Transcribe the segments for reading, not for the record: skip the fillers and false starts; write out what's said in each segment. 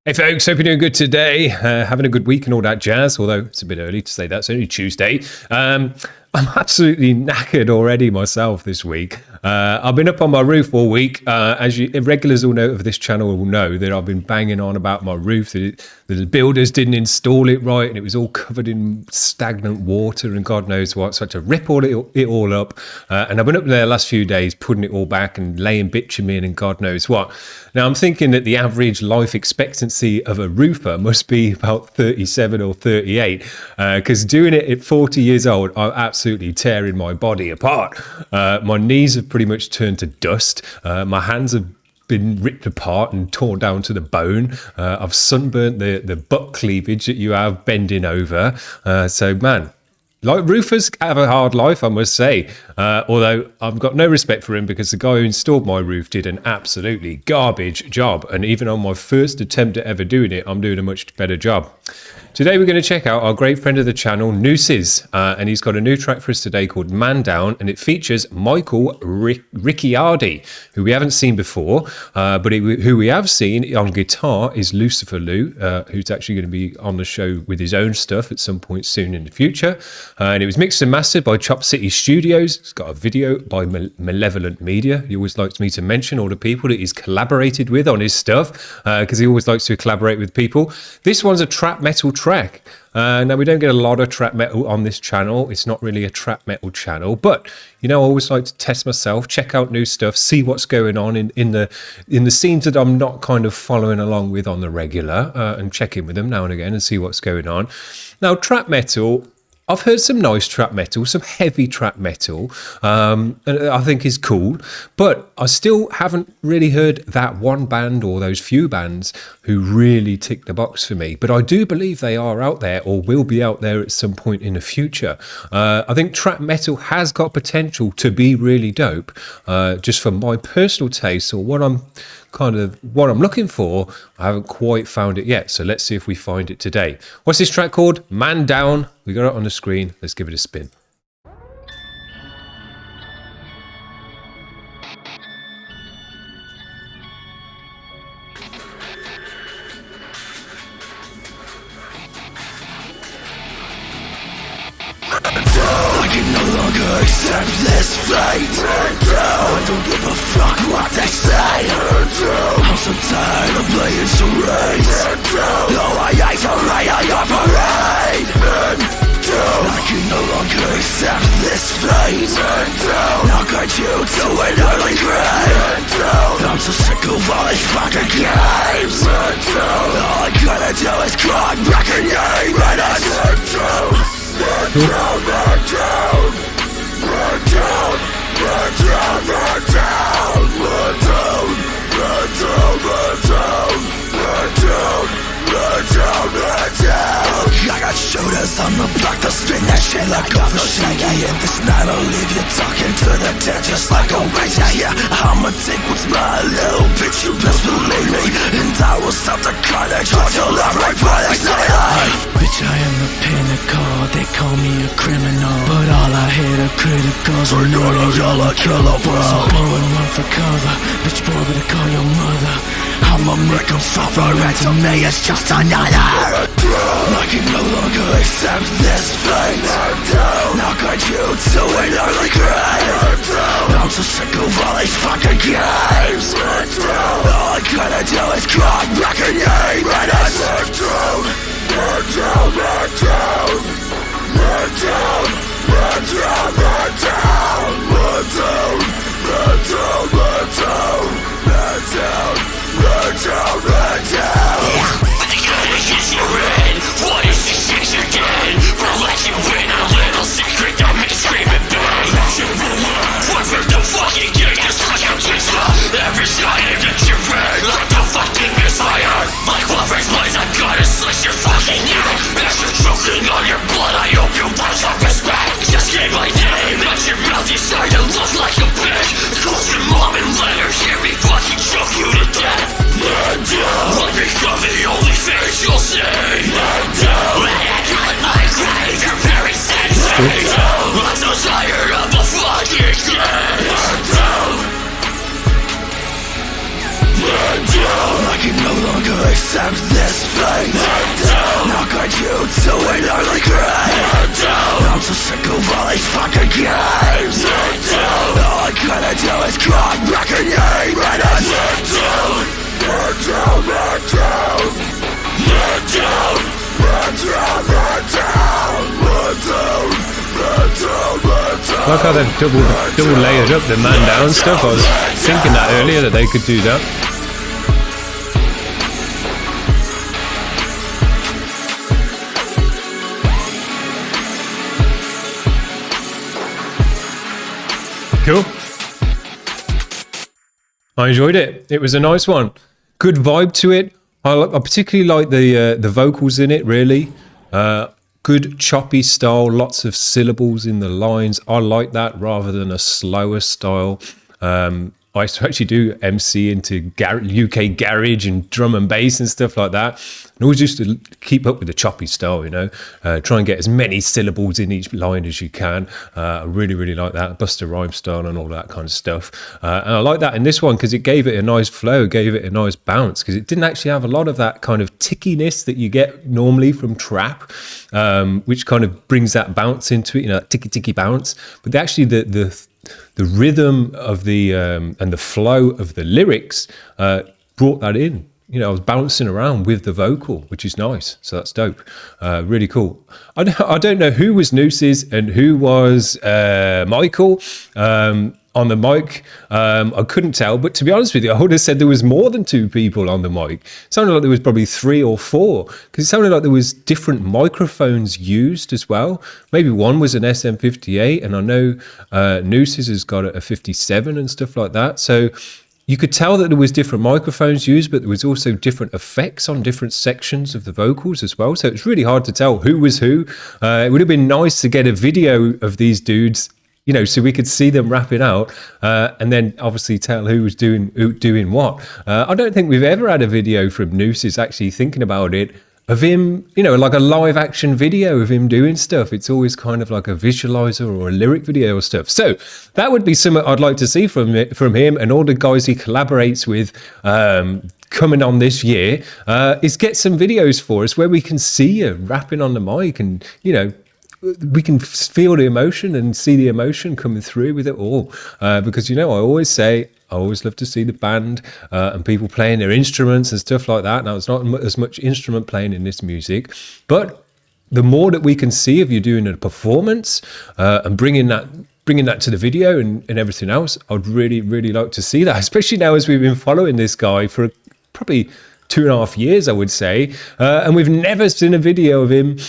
Hey folks, hope you're doing good today, having a good week and all that jazz, although it's a bit early to say that, it's only Tuesday. I'm absolutely knackered already myself this week. I've been up on my roof all week. As you regulars will know of this channel will know that I've been banging on about my roof, that the builders didn't install it right and it was all covered in stagnant water and God knows what, so I had to rip it all up. And I've been up there the last few days putting it all back and laying bitumen and God knows what. Now I'm thinking that the average life expectancy of a roofer must be about 37 or 38, because doing it at 40 years old, I'm absolutely tearing my body apart. My knees have pretty much turned to dust. My hands have been ripped apart and torn down to the bone. I've sunburnt the butt cleavage that you have bending over. So man, like roofers have a hard life, I must say. Although I've got no respect for him because the guy who installed my roof did an absolutely garbage job. And even on my first attempt at ever doing it, I'm doing a much better job. Today we're going to check out our great friend of the channel, Nxxses, and he's got a new track for us today called Man Down, and it features Michael Ricciardi, who we haven't seen before, but who we have seen on guitar is Lucifer Lou, who's actually going to be on the show with his own stuff at some point soon in the future. And it was mixed and mastered by Chop City Studios. It's got a video by Malevolent Media. He always likes me to mention all the people that he's collaborated with on his stuff, because he always likes to collaborate with people. This one's a trap metal track. Now we don't get a lot of trap metal on this channel. It's not really a trap metal channel, but you know, I always like to test myself, check out new stuff, see what's going on in the scenes that I'm not kind of following along with on the regular, and check in with them now and again and see what's going on. Now, trap metal, I've heard some nice trap metal, some heavy trap metal, and I think is cool, but I still haven't really heard that one band or those few bands who really tick the box for me. But I do believe they are out there or will be out there at some point in the future. I think trap metal has got potential to be really dope, just from my personal taste or what I'm looking for. I haven't quite found it yet, so let's see if we find it today. What's this track called? Man Down. We got it on the screen. Let's give it a spin. I can no longer accept this fate. I don't give a fuck what they say. I'm so tired of playing charades. No, I hate the way I operate. I can no longer accept this fate. Now guide you to an early grave. I'm so sick of all these fucking games. All I gotta do is cry back your name and I sit down. Burn down, burn down, burn down, burn down, burn down, burn down, burn down, burn down, burn down, burn down, burn down. I got shooters on the block, they'll spin that shit like a machine. And this night I'll leave you talking to the dead just like a razor. Yeah, I'ma take what's mine, little bitch, you best believe me. And I will stop the carnage until I'm right by the side. Bitch, I am the pinnacle, they call me a criminal, but all I hear are criticals are knowing you're a killer, bro. So go and run for cover, bitch boy, better call your mother. I'ma make them suffer, and to me it's just another. I can no longer accept this fate. Now guide you to an early grave. I'm so sick of all these fucking games. All I gotta do is cry back your name and I sit down. Burn down, burn down, burn down, burn down, burn down, burn down, burn down, burn down, burn down, burn down, burn down. But the good is you're in. What is this shit again? We'll let you in a little secret that makes screaming pain. What for the fucking game? Just like I'm just every shot in that you're red. Like the fucking misfire. Like Wolverine's blades, I'm gonna slice your fucking neck. As you're choking on your blood, I hope you lose some respect. Just give my name, and your mouth you start to look like a bitch. Call your mom and let her hear me fucking choke you to death. Man down. I'll become the only face you'll see. Man down. And at my grave, your very senses. I'm so tired of the fucking game. Man down. Man down. I can no longer accept this fate. How could you do it early grave? I'm so sick of all these fucking games. All I gotta do is cry back your name and I sit down. Man down, man down. Man down, man down, man down. Man down, man down, man down. Like how they've double layered up the man down stuff. I was thinking that earlier that they could do that. Cool. I enjoyed it. It was a nice one. Good vibe to it. I particularly like the vocals in it, really. Good choppy style, lots of syllables in the lines. I like that rather than a slower style. I used to actually do MC into UK garage and drum and bass and stuff like that. And always used to keep up with the choppy style, you know, try and get as many syllables in each line as you can. I really, really like that. Buster Rhyme style and all that kind of stuff. And I like that in this one because it gave it a nice flow, gave it a nice bounce, because it didn't actually have a lot of that kind of tickiness that you get normally from trap, which kind of brings that bounce into it, you know, that ticky bounce. But actually the rhythm of the and the flow of the lyrics brought that in. You know, I was bouncing around with the vocal, which is nice. So that's dope. Really cool. I don't know who was Nxxses and who was Michael on the mic. I couldn't tell, but to be honest with you, I would have said there was more than 2 people on the mic. It sounded like there was probably 3 or 4, because it sounded like there was different microphones used as well. Maybe one was an SM58, and I know Nxxses has got a 57 and stuff like that. So you could tell that there was different microphones used, but there was also different effects on different sections of the vocals as well. So it's really hard to tell who was who. It would have been nice to get a video of these dudes, you know, so we could see them rapping out, and then obviously tell who was doing what. I don't think we've ever had a video from Nxxses, actually thinking about it, of him, you know, like a live action video of him doing stuff. It's always kind of like a visualizer or a lyric video or stuff. So that would be something I'd like to see from him and all the guys he collaborates with coming on this year, is get some videos for us where we can see you rapping on the mic, and, you know, we can feel the emotion and see the emotion coming through with it all. Because, you know, I always say, I always love to see the band and people playing their instruments and stuff like that. Now, it's not as much instrument playing in this music, but the more that we can see of you doing a performance and bringing that to the video and everything else, I'd really, really like to see that, especially now as we've been following this guy for probably 2.5 years, I would say, and we've never seen a video of him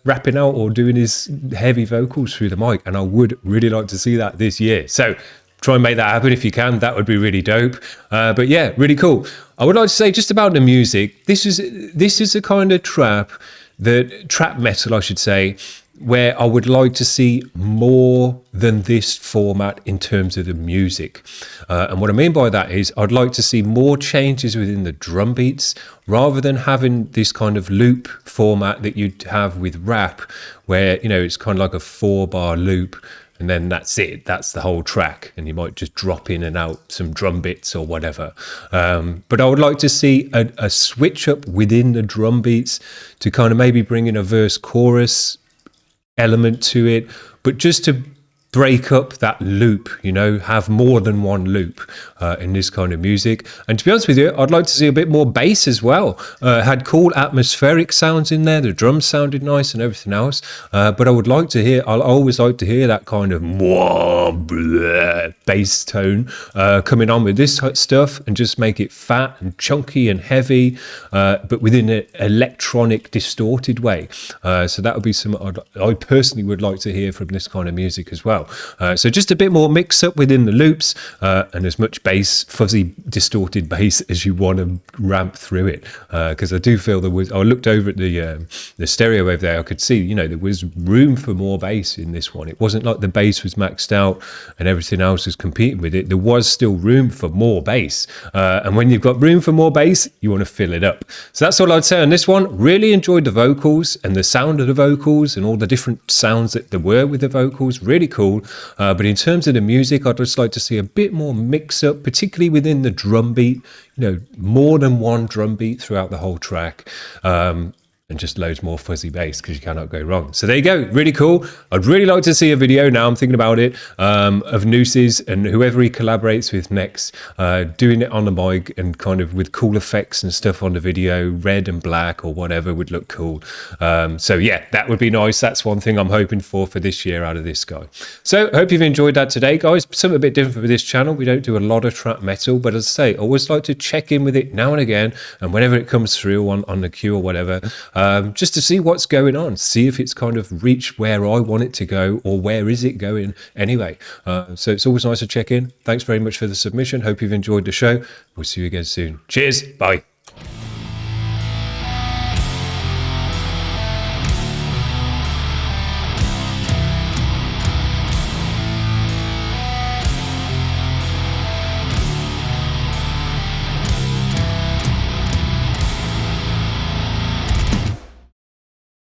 rapping out or doing his heavy vocals through the mic, and I would really like to see that this year. So try and make that happen if you can. That would be really dope. But yeah, really cool. I would like to say just about the music, this is a kind of trap metal, I should say, where I would like to see more than this format in terms of the music. And what I mean by that is I'd like to see more changes within the drum beats, rather than having this kind of loop format that you'd have with rap, where, you know, it's kind of like a 4-bar loop, and then that's it. That's the whole track. And you might just drop in and out some drum bits or whatever. But I would like to see a switch up within the drum beats to kind of maybe bring in a verse chorus element to it, but just to break up that loop, you know, have more than one loop in this kind of music. And to be honest with you, I'd like to see a bit more bass as well. Had cool atmospheric sounds in there, the drums sounded nice and everything else, but I'll always like to hear that kind of bass tone coming on with this stuff, and just make it fat and chunky and heavy, but within an electronic distorted way. So that would be something I personally would like to hear from this kind of music as well. So just a bit more mix up within the loops, and as much bass, fuzzy, distorted bass as you want to ramp through it. Because I do feel I looked over at the stereo over there, I could see, you know, there was room for more bass in this one. It wasn't like the bass was maxed out and everything else was competing with it. There was still room for more bass. And when you've got room for more bass, you want to fill it up. So that's all I'd say on this one. Really enjoyed the vocals and the sound of the vocals and all the different sounds that there were with the vocals. Really cool. cool. But in terms of the music, I'd just like to see a bit more mix up, particularly within the drum beat, more than one drum beat throughout the whole track. And just loads more fuzzy bass, because you cannot go wrong. So there you go, really cool. I'd really like to see a video, now I'm thinking about it, of Nxxses and whoever he collaborates with next, doing it on the mic and kind of with cool effects and stuff on the video, red and black or whatever would look cool. So yeah, that would be nice. That's one thing I'm hoping for this year out of this guy. So hope you've enjoyed that today, guys. Something a bit different for this channel. We don't do a lot of trap metal, but as I say, I always like to check in with it now and again, and whenever it comes through on the queue or whatever, just to see what's going on, see if it's kind of reached where I want it to go, or where is it going anyway. So it's always nice to check in. Thanks very much for the submission. Hope you've enjoyed the show. We'll see you again soon. Cheers. Bye.